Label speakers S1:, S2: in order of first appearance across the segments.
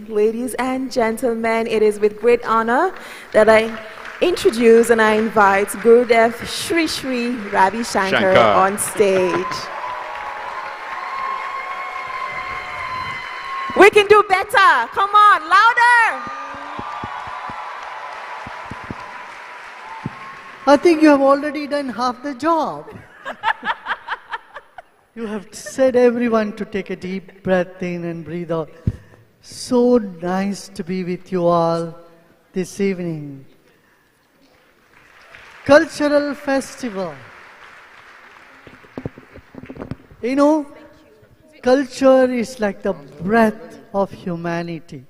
S1: Ladies and gentlemen, it is with great honor that I introduce and I invite Gurudev Shri Shri Ravi Shankar on stage. We can do better. Come on, louder.
S2: I think you have already done half the job. You have said everyone to take a deep breath in and breathe out. So nice to be with you all this evening. Cultural festival. You know, culture is like the breath of humanity.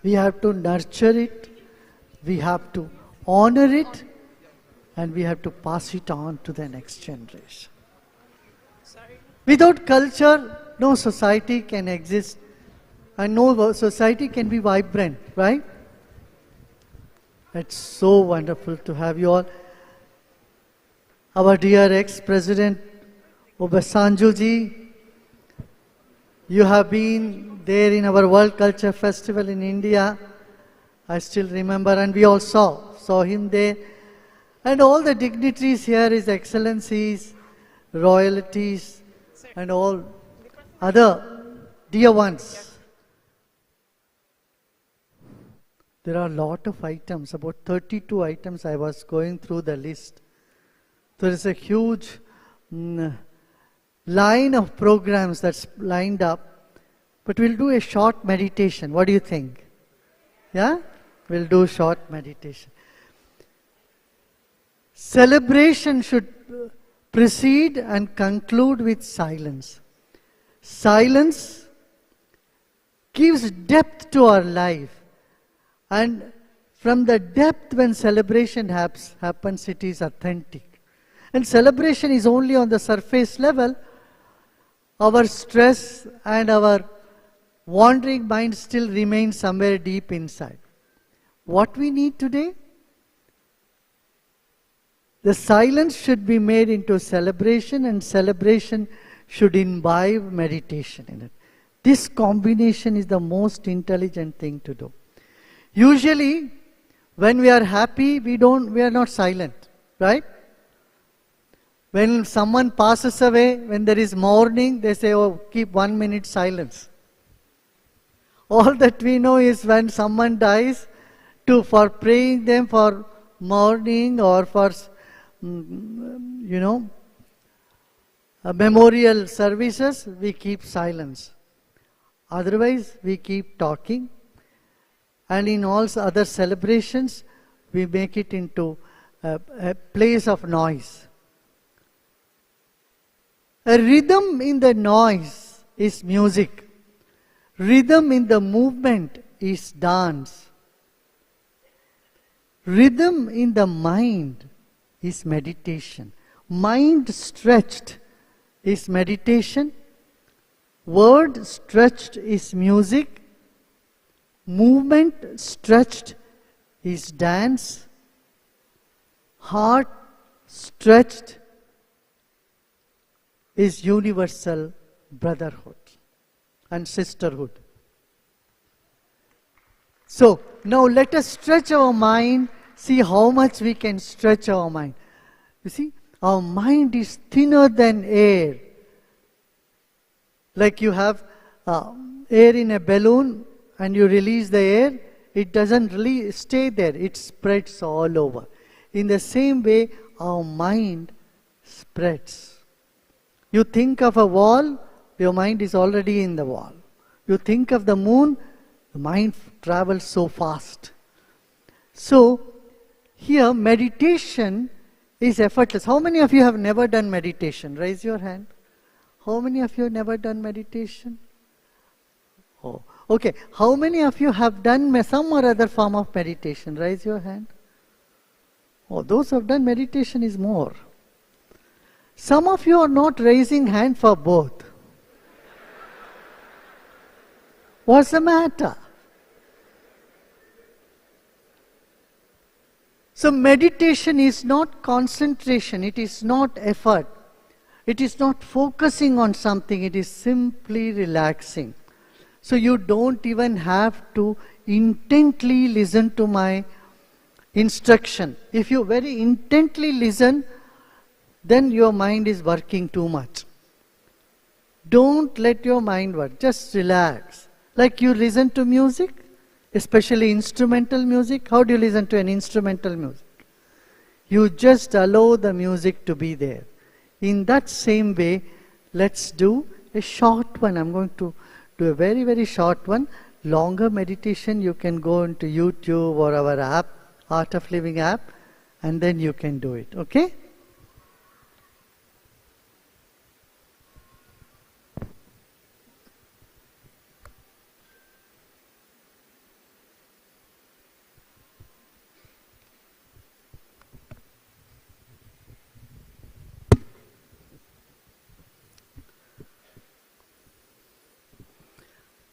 S2: We have to nurture it, we have to honor it, and we have to pass it on to the next generation. Without culture, no society can exist and no society can be vibrant, right? It's so wonderful to have you all. Our dear ex-president Obasanjo ji, you have been there in our World Culture Festival in India. I still remember, and we all saw him there. And all the dignitaries here, His Excellencies, royalties, and all other dear ones. There are a lot of items, about 32 items. I was going through the list. There is a huge line of programs that's lined up. But we'll do a short meditation. What do you think? Yeah? We'll do short meditation. Celebration should precede and conclude with silence. Silence gives depth to our life. And from the depth when celebration happens, it is authentic. And celebration is only on the surface level. Our stress and our wandering mind still remains somewhere deep inside. What we need today? The silence should be made into celebration, and celebration should imbibe meditation in it. This combination is the most intelligent thing to do. Usually, when we are happy, we are not silent, right? When someone passes away, when there is mourning, they say, oh, keep 1 minute silence. All that we know is when someone dies, for praying them for mourning or for, memorial services, we keep silence. Otherwise, we keep talking. And in all other celebrations, we make it into a place of noise. A rhythm in the noise is music. Rhythm in the movement is dance. Rhythm in the mind is meditation. Mind stretched is meditation. Word stretched is music. Movement stretched is dance. Heart stretched is universal brotherhood and sisterhood. So, now let us stretch our mind, see how much we can stretch our mind. You see, our mind is thinner than air. Like you have air in a balloon and you release the air, it doesn't really stay there, it spreads all over. In the same way, our mind spreads. You think of a wall, your mind is already in the wall. You think of the moon, the mind travels so fast. So, here meditation is effortless. How many of you have never done meditation? Raise your hand. How many of you have never done meditation? Oh, okay. How many of you have done some or other form of meditation? Raise your hand. Oh, those who have done meditation is more. Some of you are not raising hand for both. What's the matter? So meditation is not concentration, it is not effort. It is not focusing on something, it is simply relaxing. So you don't even have to intently listen to my instruction. If you very intently listen, then your mind is working too much. Don't let your mind work. Just relax. Like you listen to music, especially instrumental music. How do you listen to an instrumental music? You just allow the music to be there. In that same way, let's do a short one. I'm going to do a very, very short one. Longer meditation, you can go into YouTube or our app, Art of Living app, and then you can do it. Okay?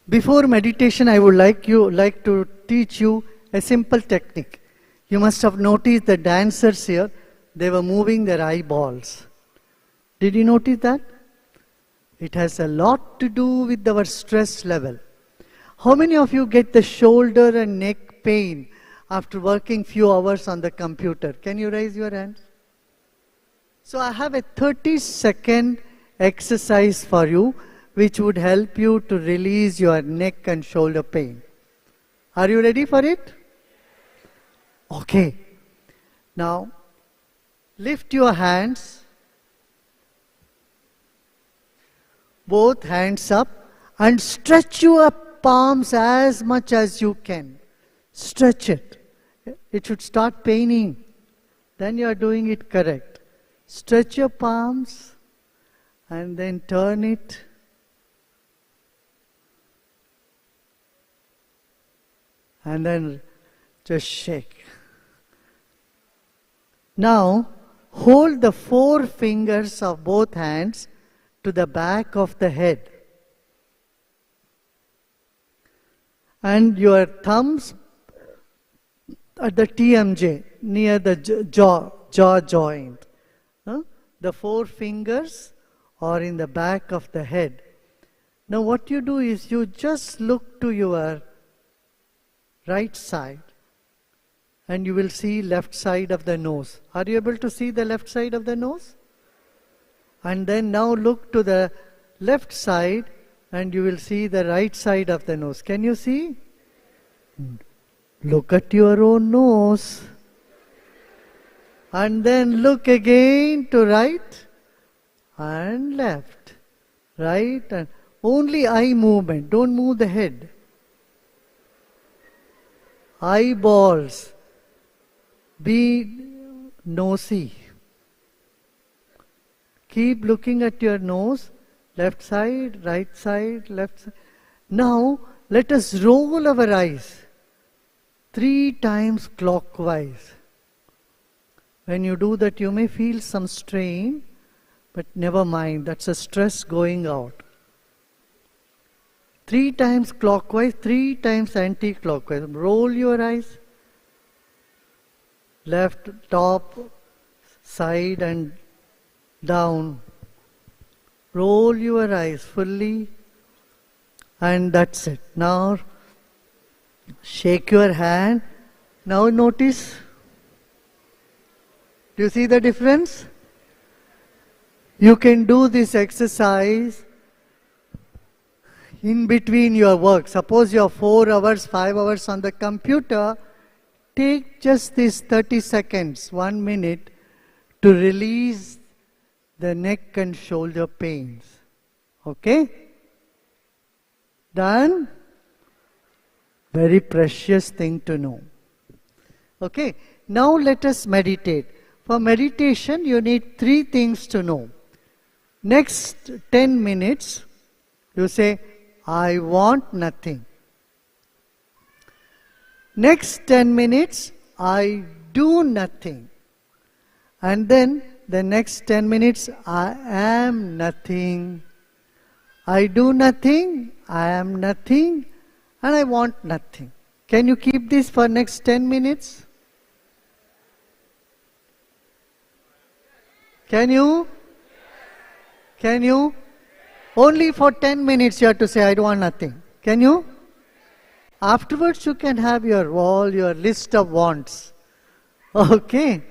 S2: Before meditation, I would like to teach you a simple technique. You must have noticed the dancers here, they were moving their eyeballs. Did you notice that? It has a lot to do with our stress level. How many of you get the shoulder and neck pain after working few hours on the computer? Can you raise your hands? So I have a 30-second exercise for you, which would help you to release your neck and shoulder pain. Are you ready for it? Okay. Now, lift your hands, both hands up, and stretch your palms as much as you can. Stretch it. It should start paining. Then you are doing it correct. Stretch your palms, and then turn it. And then just shake. Now, hold the 4 fingers of both hands to the back of the head. And your thumbs at the TMJ, near the jaw joint. The 4 fingers are in the back of the head. Now what you do is you just look to your right side, and you will see left side of the nose. Are you able to see the left side of the nose? And then now look to the left side, and you will see the right side of the nose. Can you see? Look at your own nose. And then look again to right and left. Right and only eye movement. Don't move the head. Eyeballs. Be nosy. Keep looking at your nose. Left side, right side, left side. Now, let us roll our eyes 3 times clockwise. When you do that, you may feel some strain, but never mind, that's a stress going out. 3 times clockwise, 3 times anti-clockwise. Roll your eyes. Left, top, side and down. Roll your eyes fully. And that's it. Now, shake your hand. Now notice. Do you see the difference? You can do this exercise in between your work. Suppose you are 4 hours, 5 hours on the computer. Take just these 30 seconds, 1 minute, to release the neck and shoulder pains. Okay? Done? Very precious thing to know. Okay? Now let us meditate. For meditation, you need 3 things to know. Next 10 minutes, you say, I want nothing. Next 10 minutes, I do nothing. And then the next 10 minutes, I am nothing. I do nothing, I am nothing, and I want nothing. Can you keep this for next 10 minutes? Can you? Can you? Only for 10 minutes you have to say, I don't want nothing. Can you? Afterwards you can have all your list of wants. Okay?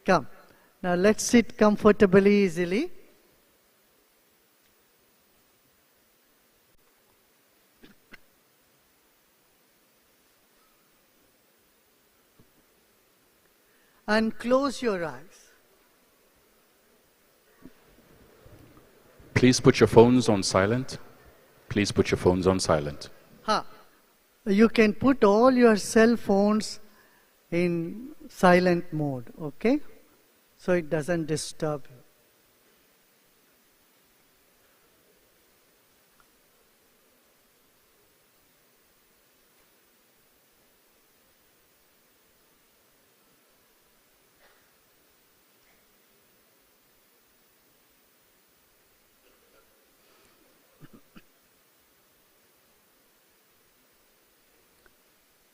S2: Come. Now let's sit comfortably, easily. And close your eyes.
S3: Please put your phones on silent. Please put your phones on silent.
S2: You can put all your cell phones in silent mode, okay? So it doesn't disturb you.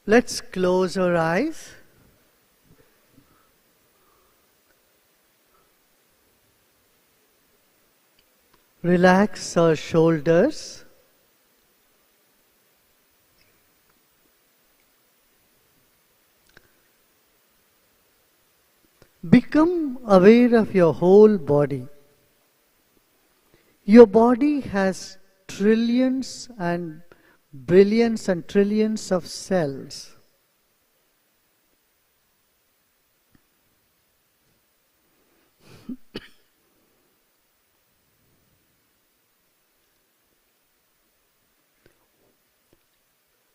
S2: Let's close our eyes. Relax our shoulders. Become aware of your whole body. Your body has trillions and billions and trillions of cells.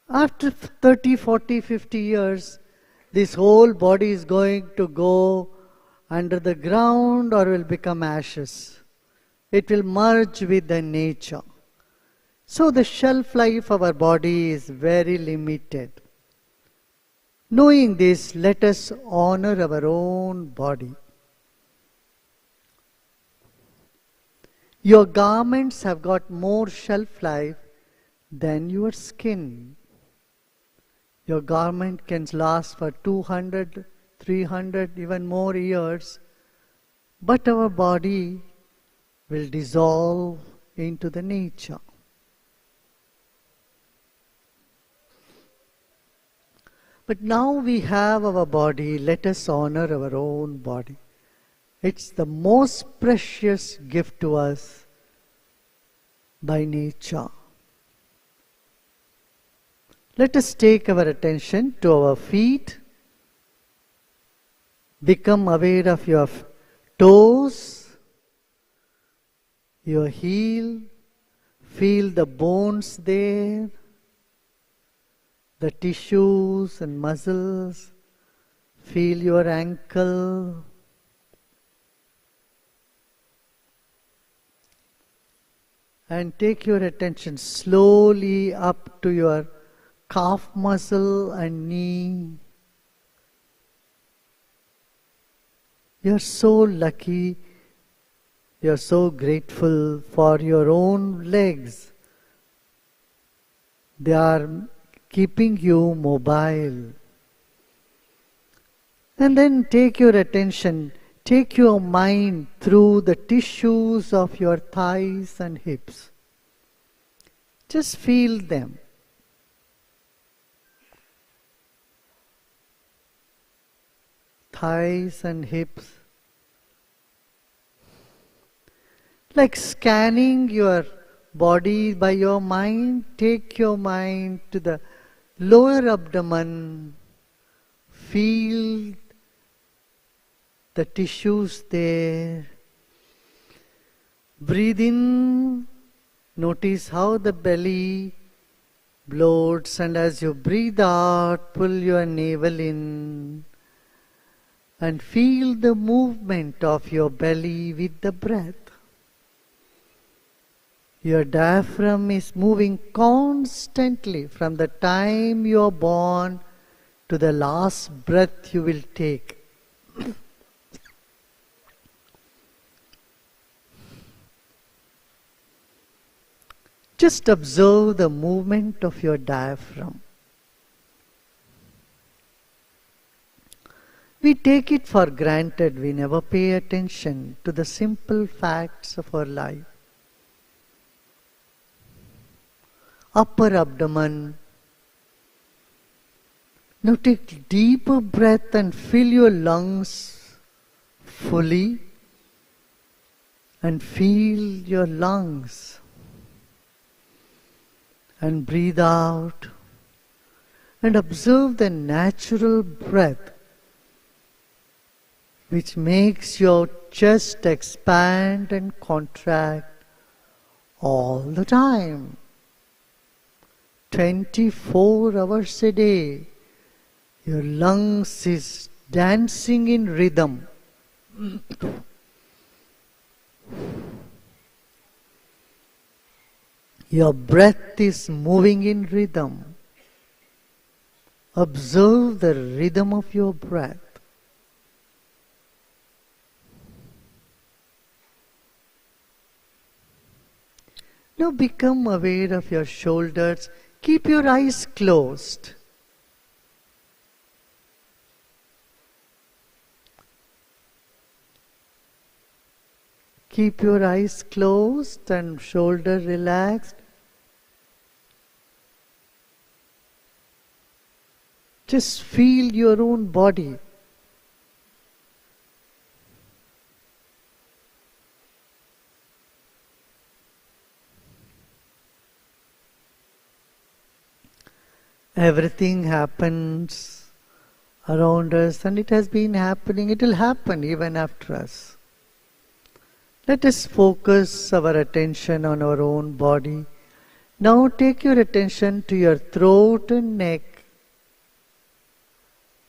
S2: After 30, 40, 50 years, this whole body is going to go under the ground or will become ashes. It will merge with the nature. So the shelf life of our body is very limited. Knowing this, let us honor our own body. Your garments have got more shelf life than your skin. Your garment can last for 200, 300, even more years, but our body will dissolve into the nature. But now we have our body, let us honor our own body. It's the most precious gift to us by nature. Let us take our attention to our feet. Become aware of your toes, your heel. Feel the bones there, the tissues and muscles. Feel your ankle. And take your attention slowly up to your calf muscle and knee. You're so lucky, you're so grateful for your own legs. They are keeping you mobile. And then take your attention, take your mind through the tissues of your thighs and hips. Just feel them. Thighs and hips. Like scanning your body by your mind, take your mind to the lower abdomen. Feel the tissues there. Breathe in. Notice how the belly bloats, and as you breathe out, pull your navel in. And feel the movement of your belly with the breath. Your diaphragm is moving constantly from the time you are born to the last breath you will take. Just observe the movement of your diaphragm. We take it for granted. We never pay attention to the simple facts of our life. upper abdomen. Now take deeper breath and fill your lungs fully and feel your lungs. And breathe out and observe the natural breath which makes your chest expand and contract all the time. 24 hours a day, your lungs is dancing in rhythm. Your breath is moving in rhythm. Observe the rhythm of your breath. Now become aware of your shoulders. Keep your eyes closed. Keep your eyes closed and shoulder relaxed. Just feel your own body. Everything happens around us and it has been happening. It will happen even after us. Let us focus our attention on our own body. Now take your attention to your throat and neck.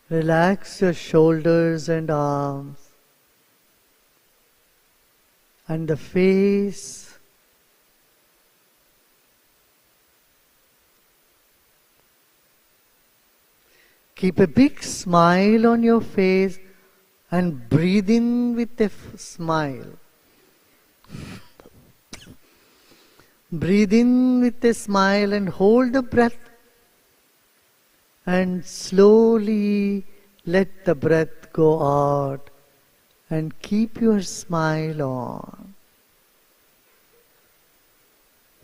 S2: Relax your shoulders and arms and the face. Keep a big smile on your face and breathe in with a smile. Breathe in with a smile and hold the breath. And slowly let the breath go out and keep your smile on.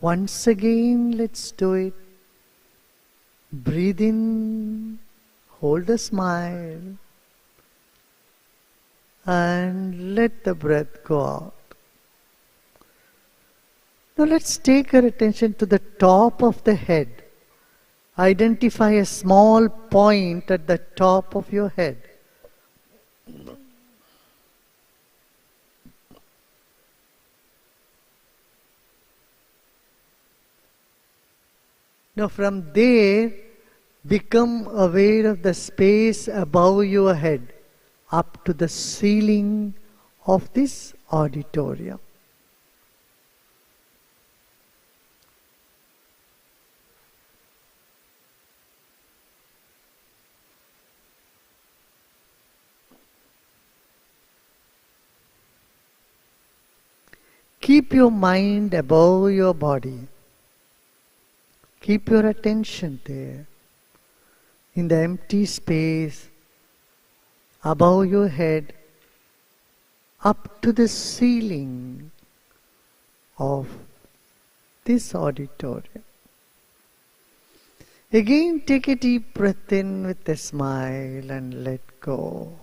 S2: Once again, let's do it. Breathe in, hold the smile, and let the breath go out. Now let's take our attention to the top of the head. Identify a small point at the top of your head. Now from there, become aware of the space above your head, up to the ceiling of this auditorium. Keep your mind above your body. Keep your attention there, in the empty space above your head, up to the ceiling of this auditorium. Again, take a deep breath in with a smile and let go.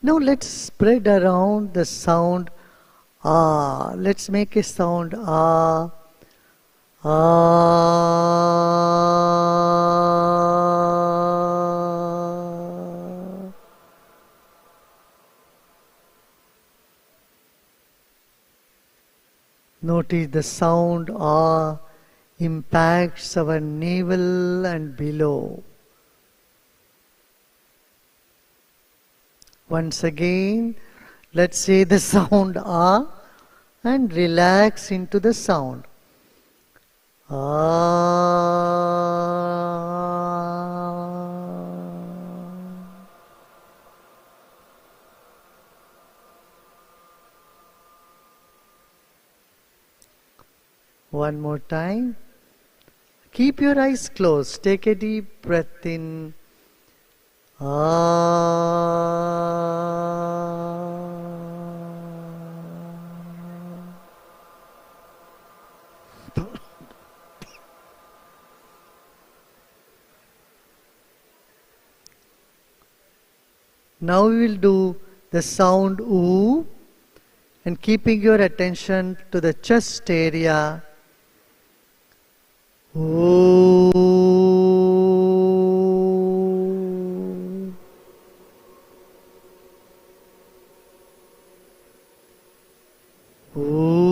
S2: Now let's spread around the sound ah. Let's make a sound ah. Ah. Notice the sound ah impacts our navel and below. Once again, let's say the sound ah and relax into the sound. Ah. One more time. Keep your eyes closed. Take a deep breath in Now we will do the sound oo, and keeping your attention to the chest area. Ooh. Ooh.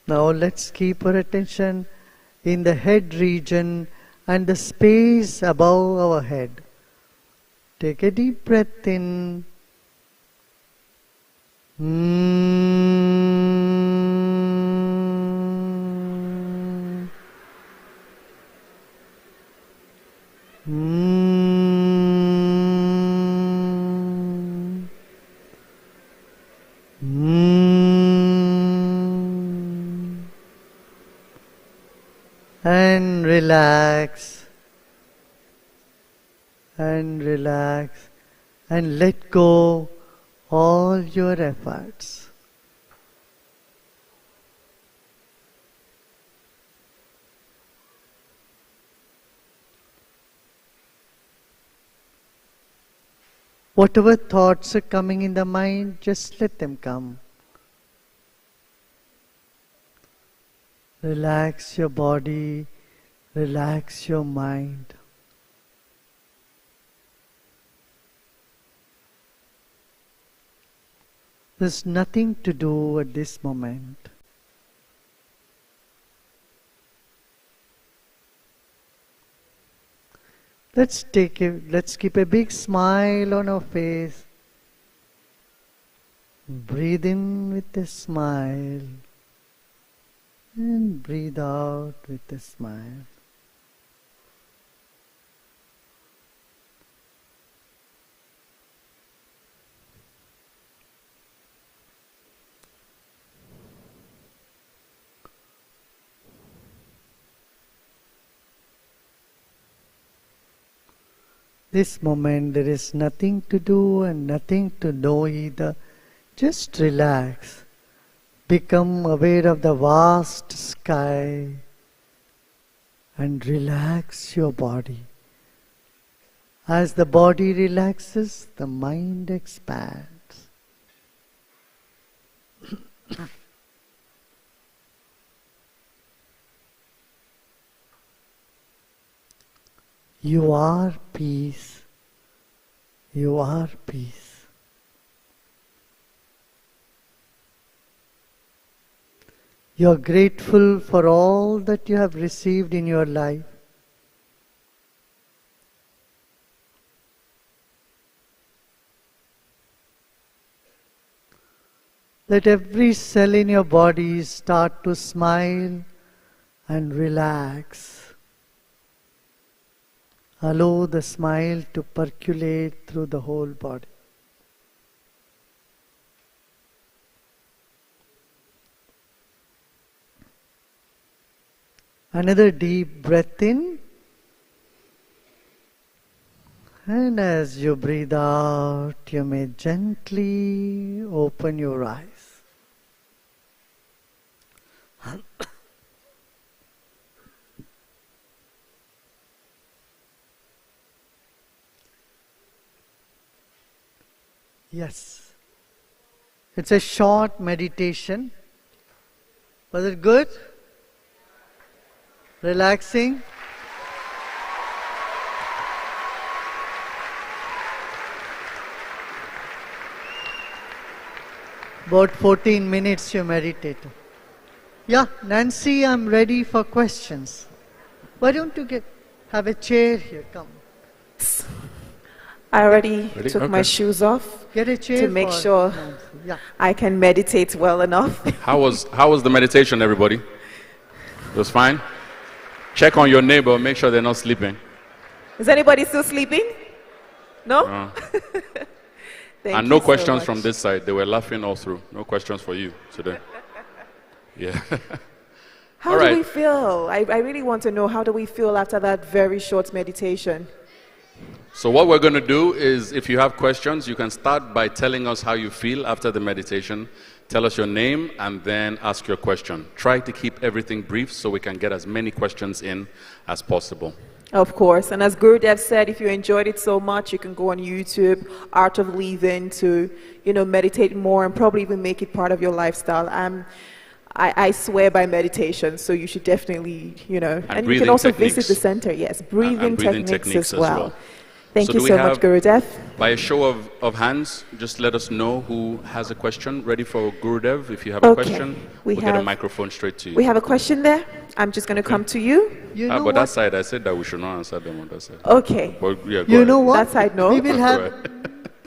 S2: Now let's keep our attention in the head region and the space above our head. Take a deep breath in. And relax, and relax, and let go all your efforts. Whatever thoughts are coming in the mind, just let them come. Relax your body, relax your mind. There's nothing to do at this moment. Let's keep a big smile on our face. Breathe in with a smile. And breathe out with a smile. This moment there is nothing to do and nothing to know either. Just relax. Become aware of the vast sky and relax your body. As the body relaxes, the mind expands. You are peace. You are peace. You are grateful for all that you have received in your life. Let every cell in your body start to smile and relax. Allow the smile to percolate through the whole body. Another deep breath in. And as you breathe out, you may gently open your eyes. Yes. It's a short meditation. Was it good? Relaxing? About 14 minutes you meditated. Yeah, Nancy, I'm ready for questions. Why don't you have a chair here? Come.
S1: I already
S3: Ready?
S1: took
S3: Okay.
S1: my shoes off
S2: Get a chair
S1: to make
S2: for
S1: sure
S2: Nancy. Yeah.
S1: I can meditate well enough.
S3: How was the meditation, everybody? It was fine? Check on your neighbor, make sure they're not sleeping.
S1: Is anybody still sleeping? No? Thank
S3: And
S1: you
S3: no
S1: so
S3: questions
S1: much.
S3: from this side. They were laughing all through. No questions for you today. Yeah.
S1: How
S3: All
S1: do
S3: right.
S1: we feel? I really want to know, how do we feel after that very short meditation?
S3: So what we're going to do is, if you have questions, you can start by telling us how you feel after the meditation. Tell us your name and then ask your question. Try to keep everything brief so we can get as many questions in as possible.
S1: Of course. And as Gurudev said, if you enjoyed it so much, you can go on YouTube, Art of Living, to, meditate more and probably even make it part of your lifestyle. I swear by meditation, so you should definitely, and you can also visit the center. Yes, breathing techniques as well. Thank you so much, Gurudev.
S3: By a show of hands, just let us know who has a question ready for Gurudev. If you have a question, we'll get a microphone straight to you.
S1: We have a question there. I'm just going to come to you.
S3: But that side, I said that we should not answer them on that side.
S1: Okay.
S3: But, yeah,
S2: You know what?
S1: That side, no.
S2: We will have,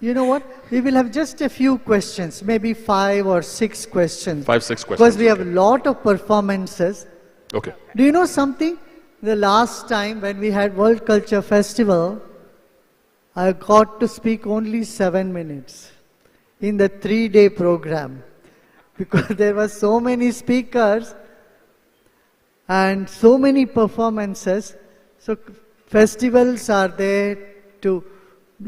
S2: you know what? We will have just a few questions, maybe 5 or 6 questions.
S3: 5, 6 questions.
S2: Because we have a lot of performances.
S3: Okay.
S2: Do you know something? The last time when we had World Culture Festival, I got to speak only 7 minutes in the 3-day program because there were so many speakers and so many performances. So festivals are there to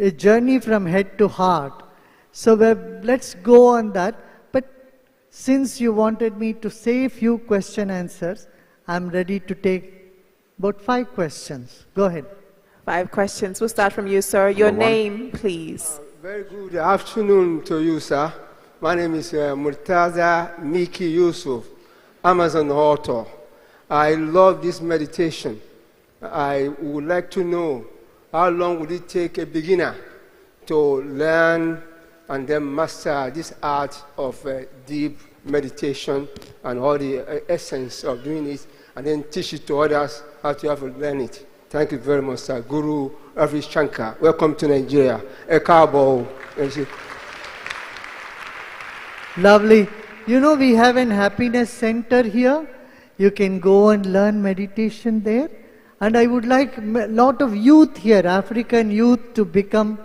S2: a journey from head to heart. So let's go on that. But since you wanted me to say a few question answers, I'm ready to take about 5 questions. Go ahead.
S1: 5 questions. We'll start from you, sir. Your name, please.
S4: Very good afternoon to you, sir. My name is Murtaza Miki Yusuf, Amazon author. I love this meditation. I would like to know how long would it take a beginner to learn and then master this art of deep meditation and all the essence of doing it, and then teach it to others how to have to learn it. Thank you very much, sir. Guru Ravi Shankar. Welcome to Nigeria. Ekabo.
S2: Lovely. You know, we have an happiness center here. You can go and learn meditation there. And I would like a lot of youth here, African youth, to become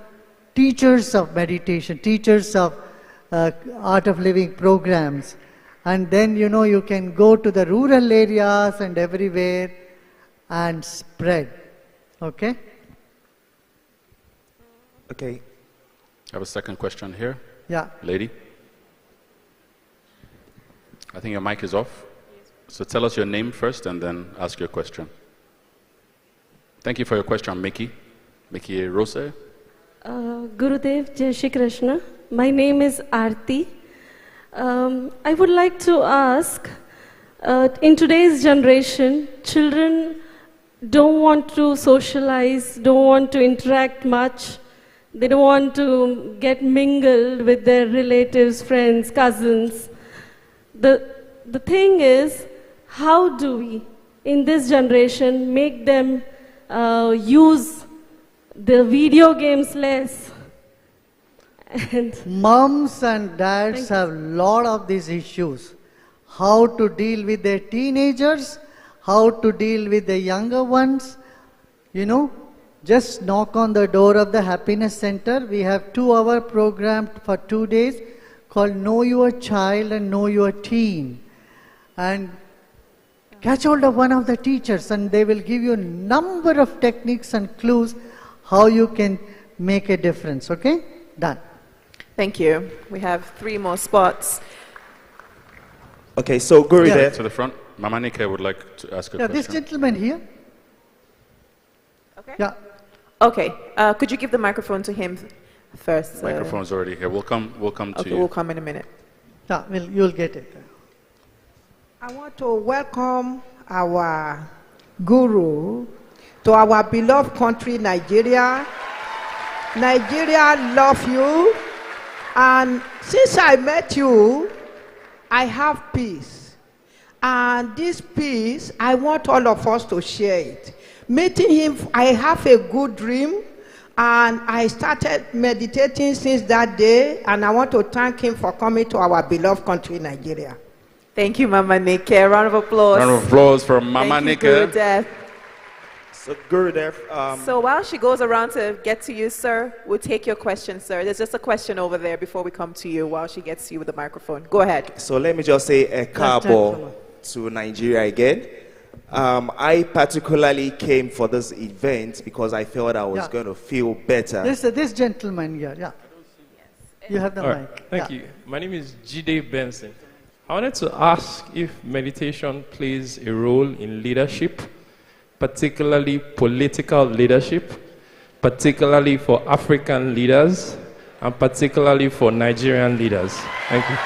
S2: teachers of meditation, teachers of art of living programs. And then, you can go to the rural areas and everywhere and spread. Okay?
S3: I
S4: Okay.
S3: have a second question here.
S2: Yeah.
S3: Lady. I think your mic is off. So tell us your name first and then ask your question. Thank you for your question, Mickey. Mickey Rose.
S5: Gurudev, Jai Shri Krishna. My name is Aarti. I would like to ask, in today's generation, children don't want to socialize, don't want to interact much. They don't want to get mingled with their relatives, friends, cousins. The thing is, how do we, in this generation, make them use the video games less? And
S2: moms and dads have a lot of these issues. How to deal with their teenagers, how to deal with the younger ones. Just knock on the door of the Happiness Center. We have 2-hour program for 2 days called Know Your Child and Know Your Teen. And catch hold of one of the teachers and they will give you a number of techniques and clues how you can make a difference. Okay? Done.
S1: Thank you. We have 3 more spots.
S6: Okay, so Gurudev.
S3: To the front. Mama Nike would like to ask a question.
S2: This gentleman here.
S1: Okay.
S2: Yeah.
S1: Okay. Could you give the microphone to him first?
S3: The microphone's already here. We'll come to you.
S1: We'll come in a minute.
S2: Yeah, you'll get it.
S7: I want to welcome our guru to our beloved country, Nigeria. Nigeria love you. And since I met you, I have peace. And this peace, I want all of us to share it. Meeting him, I have a good dream. And I started meditating since that day, and I want to thank him for coming to our beloved country, Nigeria.
S1: Thank you, Mama Nike. A round of applause.
S3: Round of applause for Mama
S1: Thank
S3: Nike.
S1: you, Gurudev.
S6: So Gurudev,
S1: So while she goes around to get to you, sir, we'll take your question, sir. There's just a question over there before we come to you while she gets to you with the microphone. Go ahead.
S6: so let me just say a cabo to Nigeria again. I particularly came for this event because I felt I was going to feel better.
S2: This gentleman here, yeah. You have the
S8: All
S2: mic.
S8: right, thank you. My name is Jide Benson. I wanted to ask if meditation plays a role in leadership, particularly political leadership, particularly for African leaders, and particularly for Nigerian leaders. Thank you.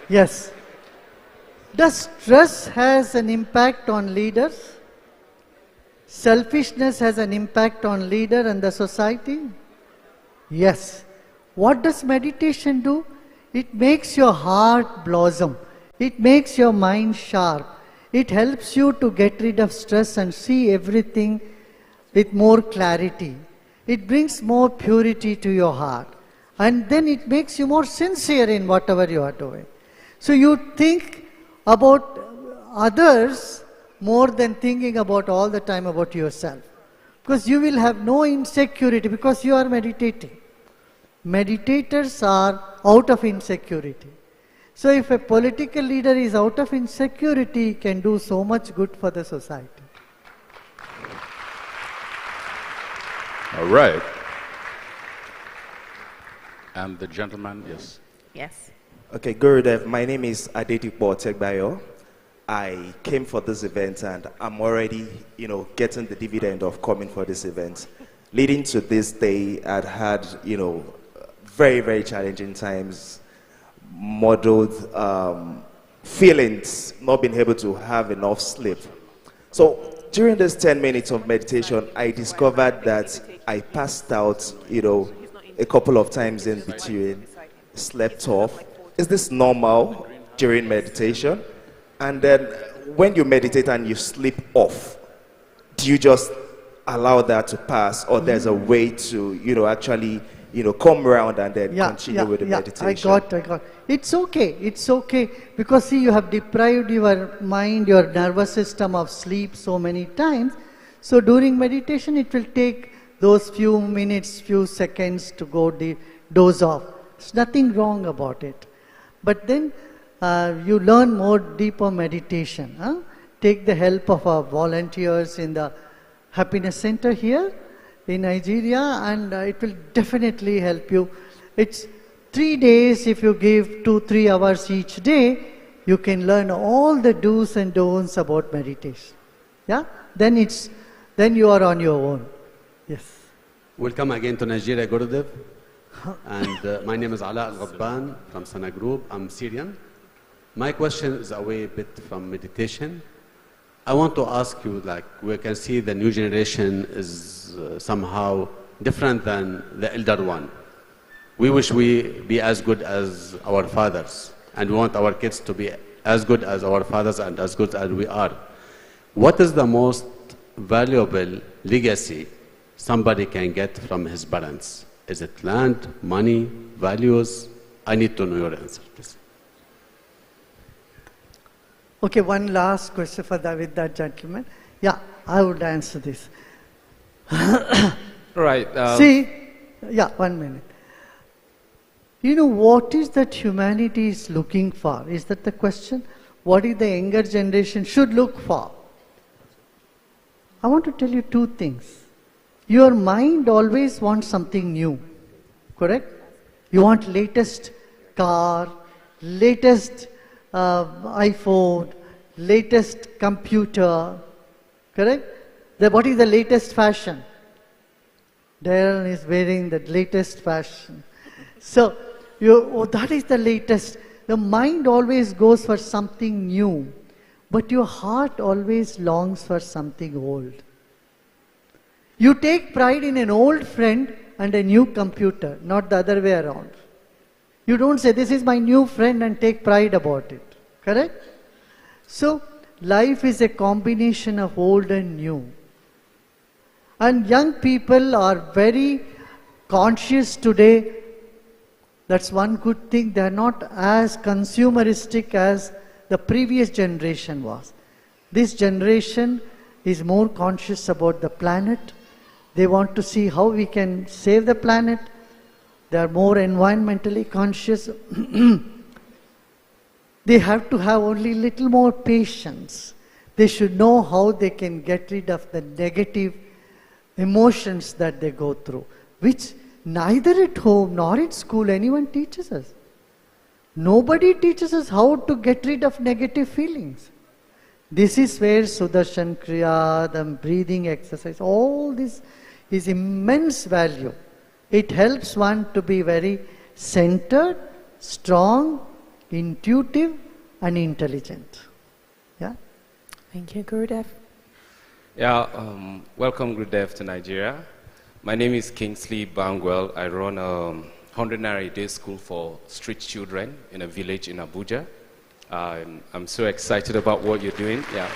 S2: Yes. Does stress has an impact on leaders? Selfishness has an impact on leader and the society? Yes. What does meditation do? It makes your heart blossom. It makes your mind sharp. It helps you to get rid of stress and see everything with more clarity. It brings more purity to your heart. And then it makes you more sincere in whatever you are doing. So you think about others more than thinking about all the time about yourself. Because you will have no insecurity because you are meditating. Meditators are out of insecurity. So if a political leader is out of insecurity, he can do so much good for the society.
S3: All right. And the gentleman, yes.
S1: Yes.
S6: Okay, Gurudev, my name is Adedipo Tegbayo. I came for this event and I'm already, getting the dividend of coming for this event. Leading to this day, I'd had, very, very challenging times, muddled feelings, not being able to have enough sleep. So during this 10 minutes of meditation, I discovered that I passed out, a couple of times in between, slept off. Is this normal during meditation? And then when you meditate and you sleep off, do you just allow that to pass, or there's a way to, actually, come around and then continue with the meditation?
S2: I got. It's okay, because see, you have deprived your mind, your nervous system of sleep so many times. So during meditation, it will take those few minutes, few seconds to go doze off. There's nothing wrong about it. But then you learn more deeper meditation. Take the help of our volunteers in the Happiness Center here in Nigeria, and it will definitely help you. It's 3 days. If you give 2-3 hours each day, you can learn all the do's and don'ts about meditation. Yeah? Then you are on your own. Yes.
S9: Welcome again to Nigeria, Gurudev. And my name is Ala Al-Ghabban from Sana Group. I'm Syrian. My question is away a bit from meditation. I want to ask you, we can see the new generation is somehow different than the elder one. We wish we be as good as our fathers, and we want our kids to be as good as our fathers and as good as we are. What is the most valuable legacy somebody can get from his parents? Is it land, money, values? I need to know your answer, please.
S2: Okay, one last question with that gentleman. Yeah, I would answer this.
S8: Right.
S2: See, 1 minute. What is that humanity is looking for? Is that the question? What is the younger generation should look for? I want to tell you 2 things. Your mind always wants something new, correct? You want latest car, latest iPhone, latest computer, correct? What is the latest fashion? Darren is wearing the latest fashion. So, that is the latest. The mind always goes for something new, but your heart always longs for something old. You take pride in an old friend and a new computer, not the other way around. You don't say, this is my new friend, and take pride about it. Correct? So, life is a combination of old and new. And young people are very conscious today. That's one good thing. They are not as consumeristic as the previous generation was. This generation is more conscious about the planet. They want to see how we can save the planet. They are more environmentally conscious. They have to have only little more patience. They should know how they can get rid of the negative emotions that they go through, which neither at home nor in school anyone teaches us. Nobody teaches us how to get rid of negative feelings. This is where Sudarshan Kriya, the breathing exercise, all this is immense value. It helps one to be very centered, strong, intuitive, and intelligent. Yeah?
S1: Thank you, Gurudev.
S10: Yeah, welcome Gurudev to Nigeria. My name is Kingsley Bangwell. I run a 100 Naira a day school for street children in a village in Abuja. I'm so excited about what you're doing. Yeah.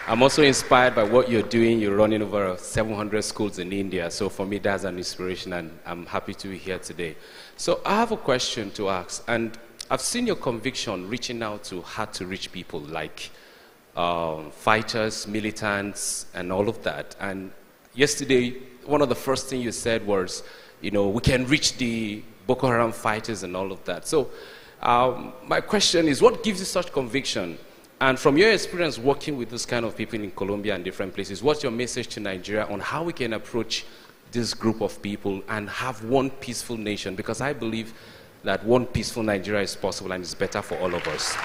S10: I'm also inspired by what you're doing. You're running over 700 schools in India. So for me, that's an inspiration, and I'm happy to be here today. So I have a question to ask, and I've seen your conviction reaching out to hard-to-reach people like fighters, militants, and all of that. And yesterday, one of the first things you said was, you know, we can reach the Boko Haram fighters and all of that. So my question is, what gives you such conviction? And from your experience working with this kind of people in Colombia and different places, what's your message to Nigeria on how we can approach this group of people and have one peaceful nation? Because I believe that one peaceful Nigeria is possible and it's better for all of us.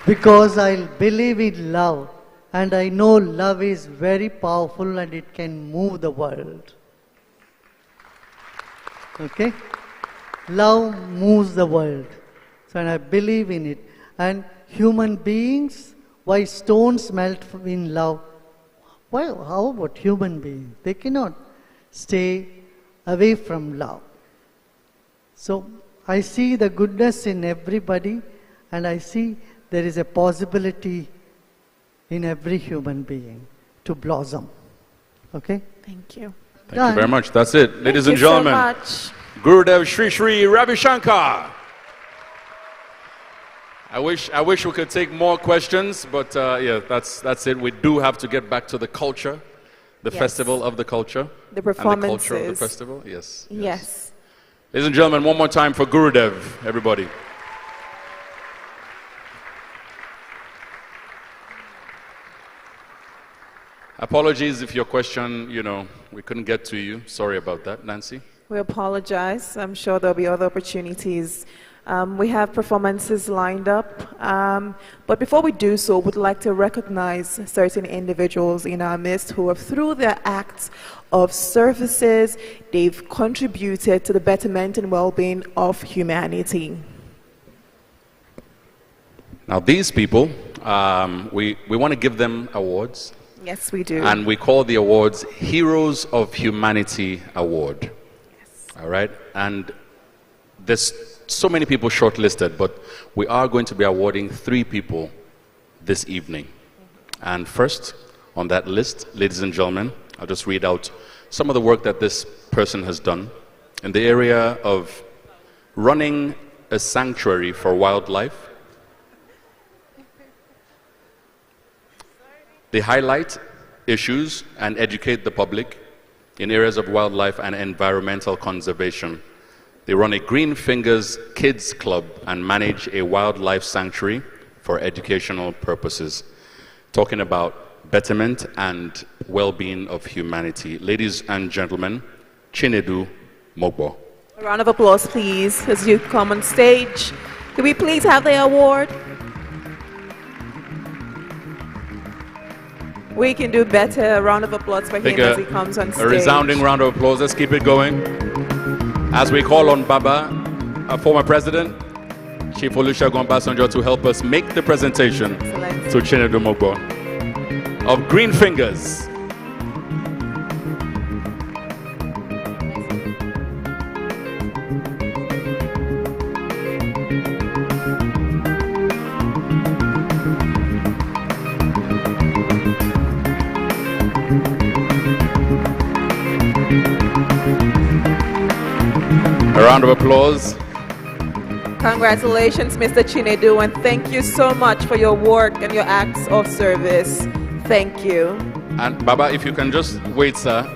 S2: Because I believe in love, and I know love is very powerful and it can move the world. Okay? Love moves the world. So, and I believe in it. And human beings, why stones melt in love? Why, how about human beings? They cannot stay away from love. So I see the goodness in everybody, and I see there is a possibility in every human being to blossom. Okay?
S1: Thank you.
S3: Thank you very much. That's it. Ladies and gentlemen,
S1: so much.
S3: Gurudev Shri Shri Ravi Shankar. I wish we could take more questions, but yeah, that's it. We do have to get back to the culture, the festival of the culture.
S1: The performances.
S3: And the culture of the festival, yes.
S1: Yes.
S3: Ladies and gentlemen, one more time for Gurudev, everybody. Apologies if your question, you know, we couldn't get to you. Sorry about that. Nancy?
S1: We apologize. I'm sure there'll be other opportunities. We have performances lined up. But before we do so, we'd like to recognize certain individuals in our midst who have, through their acts of services, they've contributed to the betterment and well-being of humanity.
S3: Now, these people, we want to give them awards.
S1: Yes, we do.
S3: And we call the awards Heroes of Humanity Award.
S1: Yes.
S3: All right? And there's so many people shortlisted, but we are going to be awarding 3 people this evening. And first on that list, ladies and gentlemen, I'll just read out some of the work that this person has done in the area of running a sanctuary for wildlife. They highlight issues and educate the public in areas of wildlife and environmental conservation. They run a Green Fingers Kids Club and manage a wildlife sanctuary for educational purposes, talking about betterment and well-being of humanity. Ladies and gentlemen, Chinedu Mogbo.
S1: A round of applause, please, as you come on stage. Could we please have the award? We can do better. A round of applause for him as he comes on stage.
S3: A resounding round of applause. Let's keep it going. As we call on Baba, our former president, Chief Olusegun Obasanjo, to help us make the presentation to Chinedu Mogbo of Green Fingers. round of applause.
S1: Congratulations, Mr. Chinedu, and thank you so much for your work and your acts of service. Thank you.
S3: And Baba, if you can just wait, sir,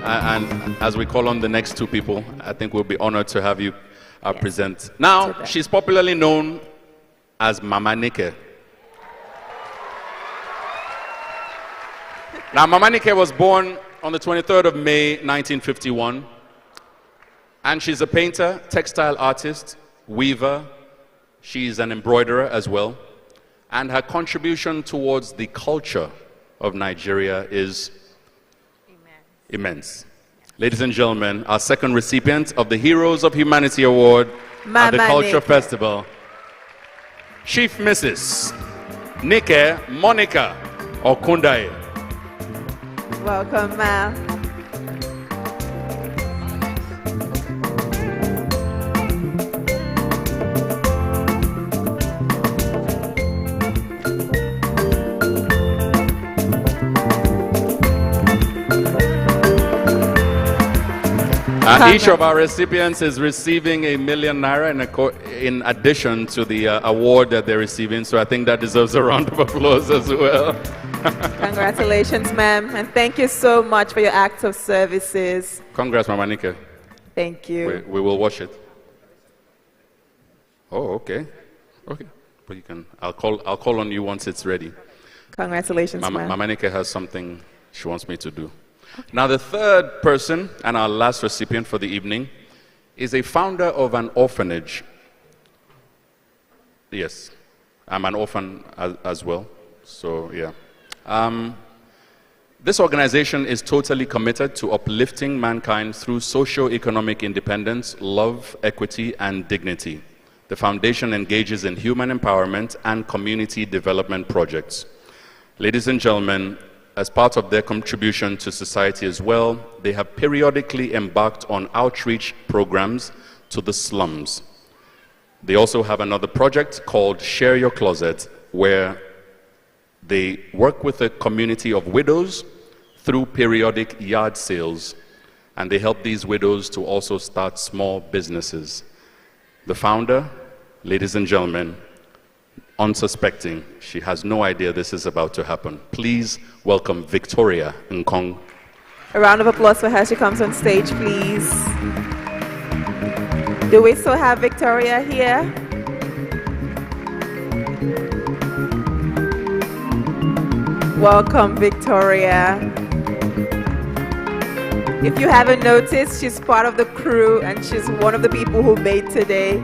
S3: and as we call on the next two people, I think we'll be honored to have you present. Now, she's popularly known as Mama Nike. Now, Mama Nike was born on the 23rd of May, 1951, and she's a painter, textile artist, weaver. She's an embroiderer as well, and her contribution towards the culture of Nigeria is immense. Ladies and gentlemen, our second recipient of the Heroes of Humanity Award at the Culture Festival, Chief Mrs. Nike Monica Okundaye.
S1: Welcome, ma'am.
S3: Each of our recipients is receiving ₦1 million in addition to the award that they're receiving, so I think that deserves a round of applause as well.
S1: Congratulations, ma'am, and thank you so much for your acts of services.
S3: Congrats, Mama Nike.
S1: Thank you.
S3: We will watch it. Oh, okay. Okay. But you can, I'll call on you once it's ready.
S1: Congratulations, ma'am.
S3: Mama Nike has something she wants me to do. Now, the third person and our last recipient for the evening is a founder of an orphanage. Yes, I'm an orphan as well, so yeah. This organization is totally committed to uplifting mankind through socio-economic independence, love, equity, and dignity. The foundation engages in human empowerment and community development projects. Ladies and gentlemen, as part of their contribution to society as well, they have periodically embarked on outreach programs to the slums. They also have another project called Share Your Closet, where they work with a community of widows through periodic yard sales, and they help these widows to also start small businesses. The founder, ladies and gentlemen, unsuspecting, she has no idea this is about to happen. Please welcome Victoria Nkong.
S1: A round of applause for her. She comes on stage, please. Do we still have Victoria here? Welcome, Victoria. If you haven't noticed, she's part of the crew and she's one of the people who made today.